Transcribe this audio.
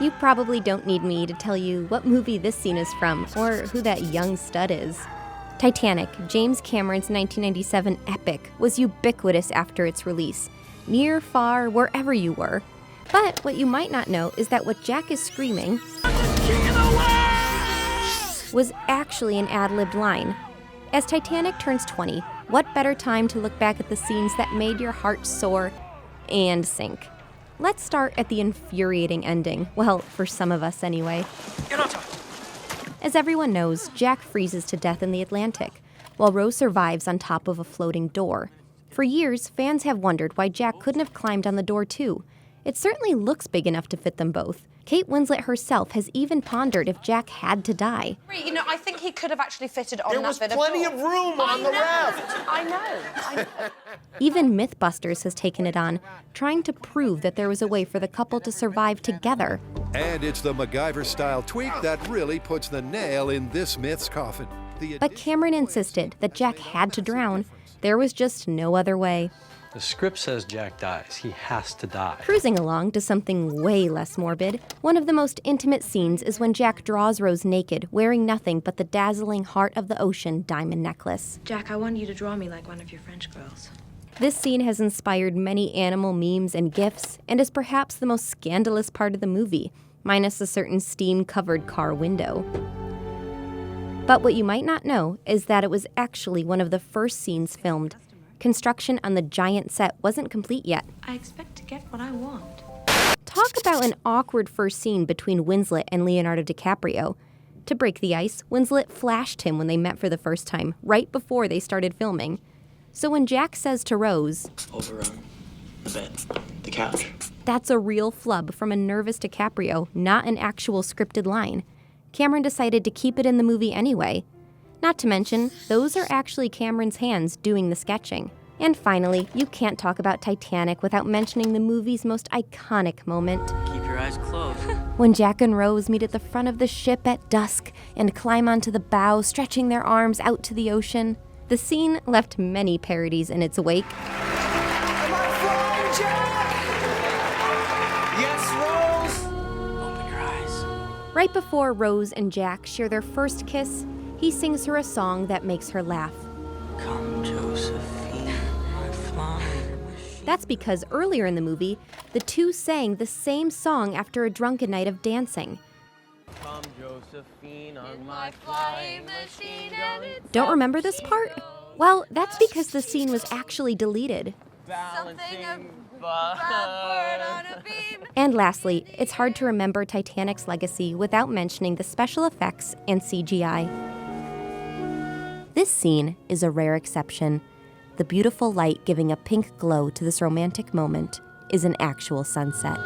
You probably don't need me to tell you what movie this scene is from or who that young stud is. Titanic, James Cameron's 1997 epic, was ubiquitous after its release, near, far, wherever you were. But what you might not know is that what Jack is screaming was actually an ad-libbed line. As Titanic turns 20, what better time to look back at the scenes that made your heart soar and sink? Let's start at the infuriating ending. Well, for some of us anyway. As everyone knows, Jack freezes to death in the Atlantic, while Rose survives on top of a floating door. For years, fans have wondered why Jack couldn't have climbed on the door too. It certainly looks big enough to fit them both. Kate Winslet herself has even pondered if Jack had to die. You know, I think he could have actually fitted on that bit of There was plenty of room on the raft. I know. Even Mythbusters has taken it on, trying to prove that there was a way for the couple to survive together. And it's the MacGyver-style tweak that really puts the nail in this myth's coffin. But Cameron insisted that Jack had to drown. There was just no other way. The script says Jack dies. He has to die. Cruising along to something way less morbid, one of the most intimate scenes is when Jack draws Rose naked, wearing nothing but the dazzling heart of the ocean diamond necklace. Jack, I want you to draw me like one of your French girls. This scene has inspired many animal memes and GIFs, and is perhaps the most scandalous part of the movie, minus a certain steam-covered car window. But what you might not know is that it was actually one of the first scenes filmed. Construction on the giant set wasn't complete yet. I expect to get what I want. Talk about an awkward first scene between Winslet and Leonardo DiCaprio. To break the ice, Winslet flashed him when they met for the first time, right before they started filming. So when Jack says to Rose, "Over the bed, the couch," that's a real flub from a nervous DiCaprio, not an actual scripted line. Cameron decided to keep it in the movie anyway. Not to mention, those are actually Cameron's hands doing the sketching. And finally, you can't talk about Titanic without mentioning the movie's most iconic moment. Keep your eyes closed. When Jack and Rose meet at the front of the ship at dusk and climb onto the bow, stretching their arms out to the ocean. The scene left many parodies in its wake. Am I flying, Jack? Yes, Rose? Open your eyes. Right before Rose and Jack share their first kiss, he sings her a song that makes her laugh. Come, Josephine, my flying machine. That's because earlier in the movie, the two sang the same song after a drunken night of dancing. Come, Josephine, on my flying machine. Don't remember this part? Well, that's because the scene was actually deleted. And lastly, it's hard to remember Titanic's legacy without mentioning the special effects and CGI. This scene is a rare exception. The beautiful light giving a pink glow to this romantic moment is an actual sunset.